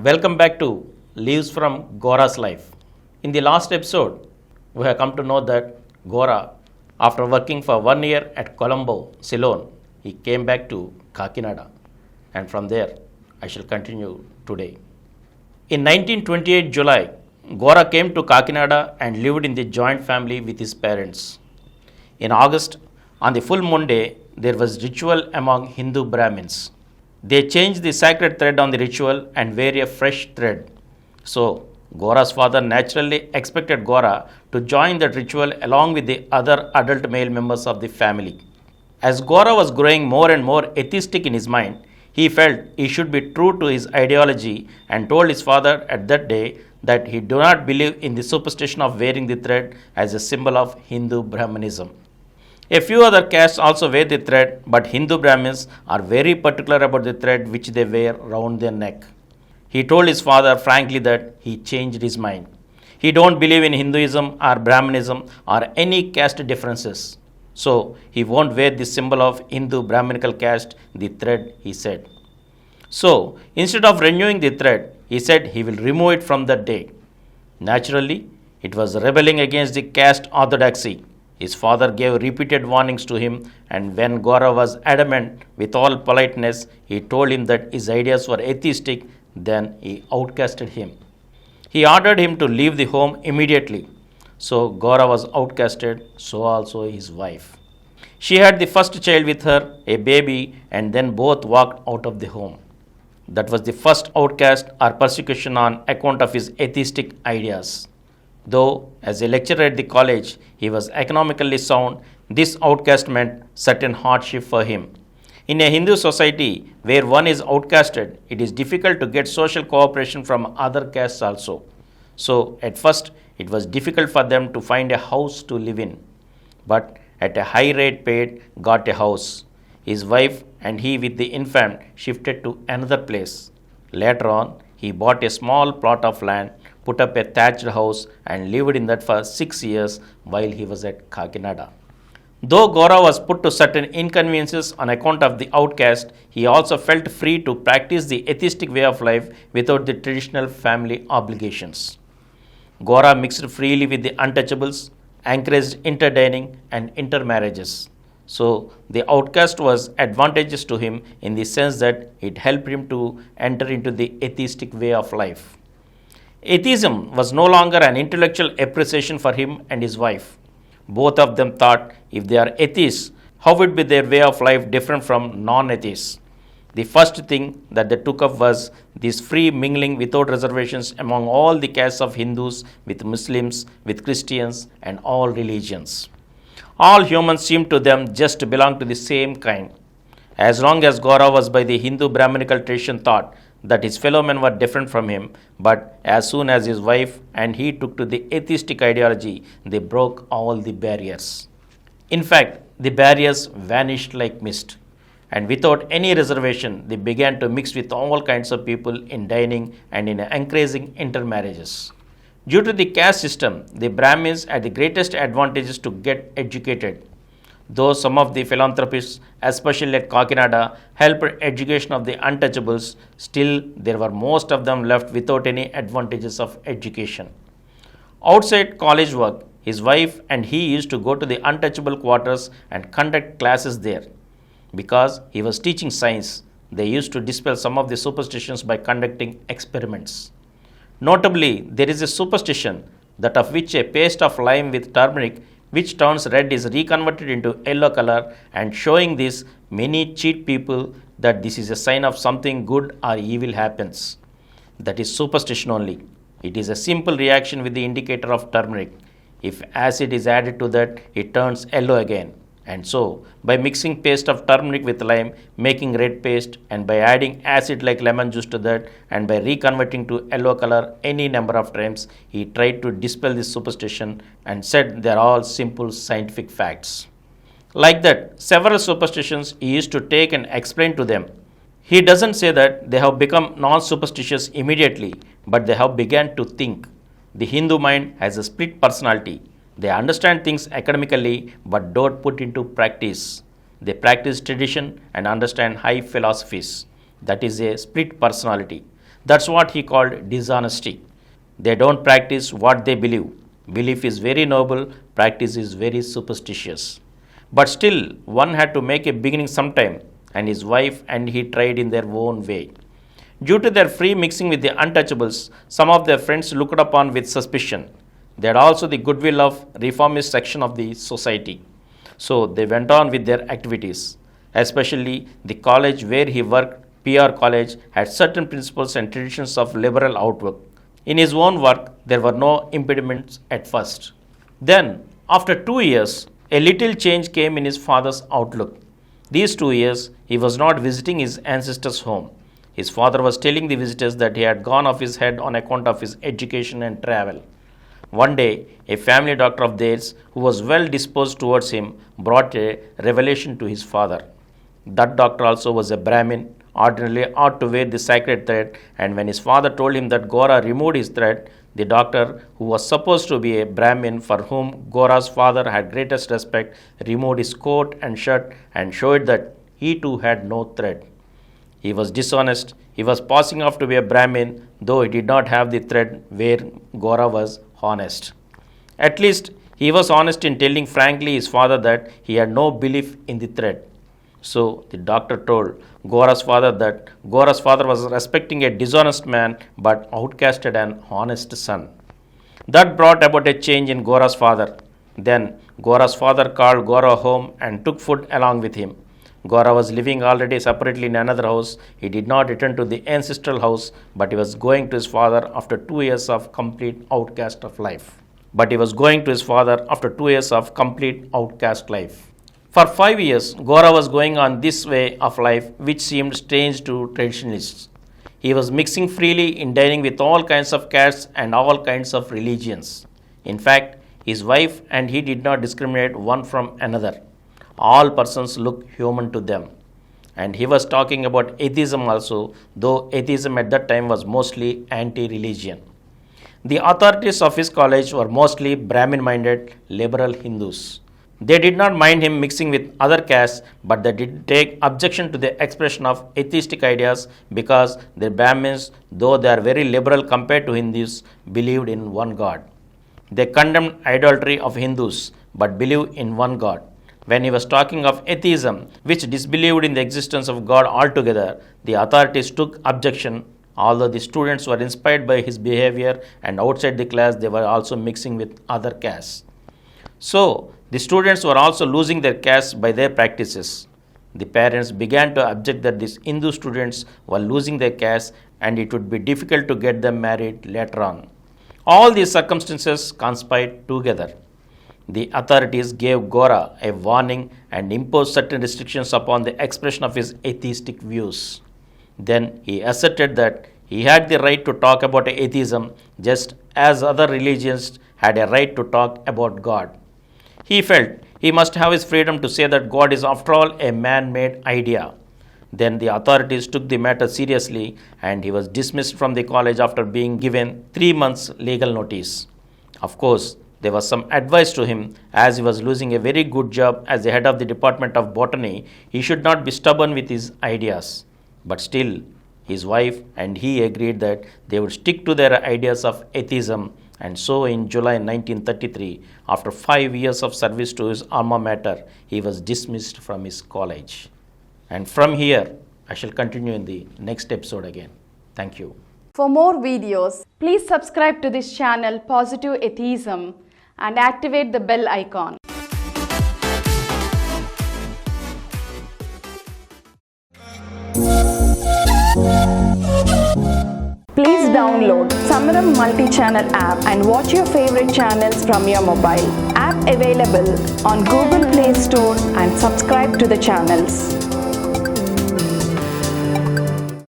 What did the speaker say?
Welcome back to Leaves from Gora's Life. In the last episode, we have come to know that Gora, after working for 1 year at Colombo, Ceylon, he came back to Kakinada. And from there, I shall continue today. In 1928 July, Gora came to Kakinada and lived in the joint family with his parents. In August, on the full moon day, there was ritual among Hindu Brahmins. They changed the sacred thread on the ritual and wear a fresh thread. So, Gora's father naturally expected Gora to join that ritual along with the other adult male members of the family. As Gora was growing more and more atheistic in his mind, he felt he should be true to his ideology and told his father at that day that he do not believe in the superstition of wearing the thread as a symbol of Hindu Brahmanism. A few other castes also wear the thread, but Hindu Brahmins are very particular about the thread which they wear round their neck. He told his father frankly that he changed his mind. He don't believe in Hinduism or Brahmanism or any caste differences. So he won't wear the symbol of Hindu Brahminical caste, the thread, he said. So instead of renewing the thread, he said he will remove it from that day. Naturally, it was rebelling against the caste orthodoxy. His father gave repeated warnings to him, and when Gora was adamant with all politeness, he told him that his ideas were atheistic, then he outcasted him. He ordered him to leave the home immediately. So Gora was outcasted, so also his wife. She had the first child with her, a baby, and then both walked out of the home. That was the first outcast or persecution on account of his atheistic ideas. Though, as a lecturer at the college, he was economically sound, this outcast meant certain hardship for him. In a Hindu society where one is outcasted, it is difficult to get social cooperation from other castes also. So, at first, it was difficult for them to find a house to live in. But at a high rate paid, got a house. His wife and he with the infant shifted to another place. Later on, he bought a small plot of land, put up a thatched house and lived in that for 6 years while he was at Kakinada. Though Gora was put to certain inconveniences on account of the outcast, he also felt free to practice the atheistic way of life without the traditional family obligations. Gora mixed freely with the untouchables, encouraged interdining and intermarriages. So the outcast was advantageous to him in the sense that it helped him to enter into the atheistic way of life. Atheism was no longer an intellectual appreciation for him and his wife. Both of them thought if they are atheists, how would be their way of life different from non-atheists? The first thing that they took up was this free mingling without reservations among all the castes of Hindus, with Muslims, with Christians, and all religions. All humans seemed to them just to belong to the same kind. As long as Gora was by the Hindu Brahminical tradition thought that his fellow men were different from him, but as soon as his wife and he took to the atheistic ideology, they broke all the barriers. In fact, the barriers vanished like mist, and without any reservation, they began to mix with all kinds of people in dining and in encouraging intermarriages. Due to the caste system, the Brahmins had the greatest advantages to get educated. Though some of the philanthropists, especially at Kakinada, helped education of the untouchables, still there were most of them left without any advantages of education. Outside college work, his wife and he used to go to the untouchable quarters and conduct classes there. Because he was teaching science, they used to dispel some of the superstitions by conducting experiments. Notably, there is a superstition that of which a paste of lime with turmeric which turns red is reconverted into yellow color, and showing this many cheat people that this is a sign of something good or evil happens. That is superstition only. It is a simple reaction with the indicator of turmeric. If acid is added to that, it turns yellow again. And so, by mixing paste of turmeric with lime, making red paste, and by adding acid like lemon juice to that, and by reconverting to yellow color any number of times, he tried to dispel this superstition and said they are all simple scientific facts. Like that, several superstitions he used to take and explain to them. He doesn't say that they have become non-superstitious immediately, but they have begun to think. The Hindu mind has a split personality. They understand things academically but don't put into practice. They practice tradition and understand high philosophies. That is a split personality. That's what he called dishonesty. They don't practice what they believe. Belief is very noble, practice is very superstitious. But still, one had to make a beginning sometime, and his wife and he tried in their own way. Due to their free mixing with the untouchables, some of their friends looked upon with suspicion. They had also the goodwill of reformist section of the society. So they went on with their activities. Especially the college where he worked, PR College, had certain principles and traditions of liberal outlook. In his own work, there were no impediments at first. Then, after 2 years, a little change came in his father's outlook. These 2 years, he was not visiting his ancestors' home. His father was telling the visitors that he had gone off his head on account of his education and travel. One day, a family doctor of theirs, who was well disposed towards him, brought a revelation to his father. That doctor also was a Brahmin, ordinarily ought to wear the sacred thread, and when his father told him that Gora removed his thread, the doctor, who was supposed to be a Brahmin for whom Gora's father had greatest respect, removed his coat and shirt and showed that he too had no thread. He was dishonest. He was passing off to be a Brahmin, though he did not have the thread where Gora was honest. At least he was honest in telling frankly his father that he had no belief in the thread. So the doctor told Gora's father that Gora's father was respecting a dishonest man but outcasted an honest son. That brought about a change in Gora's father. Then Gora's father called Gora home and took food along with him. Gora was living already separately in another house. He did not return to the ancestral house, but he was going to his father after 2 years of complete outcast of life. For 5 years, Gora was going on this way of life, which seemed strange to traditionalists. He was mixing freely in dining with all kinds of castes and all kinds of religions. In fact, his wife and he did not discriminate one from another. All persons looked human to them. And he was talking about atheism also, though atheism at that time was mostly anti-religion. The authorities of his college were mostly Brahmin-minded liberal Hindus. They did not mind him mixing with other castes, but they did take objection to the expression of atheistic ideas because the Brahmins, though they are very liberal compared to Hindus, believed in one God. They condemned idolatry of Hindus, but believed in one God. When he was talking of atheism, which disbelieved in the existence of God altogether, the authorities took objection. Although the students were inspired by his behavior and outside the class, they were also mixing with other castes. So, the students were also losing their caste by their practices. The parents began to object that these Hindu students were losing their caste and it would be difficult to get them married later on. All these circumstances conspired together. The authorities gave Gora a warning and imposed certain restrictions upon the expression of his atheistic views. Then he asserted that he had the right to talk about atheism just as other religions had a right to talk about God. He felt he must have his freedom to say that God is after all a man-made idea. Then the authorities took the matter seriously and he was dismissed from the college after being given 3 months legal notice. Of course, there was some advice to him as he was losing a very good job as the head of the Department of Botany. He should not be stubborn with his ideas. But still, his wife and he agreed that they would stick to their ideas of atheism, and so in July 1933, after 5 years of service to his alma mater, he was dismissed from his college. And from here, I shall continue in the next episode again. Thank you. For more videos, please subscribe to this channel Positive Atheism and activate the bell icon. Please download Samaram Multi-Channel app and watch your favorite channels from your mobile. App available on Google Play Store and subscribe to the channels.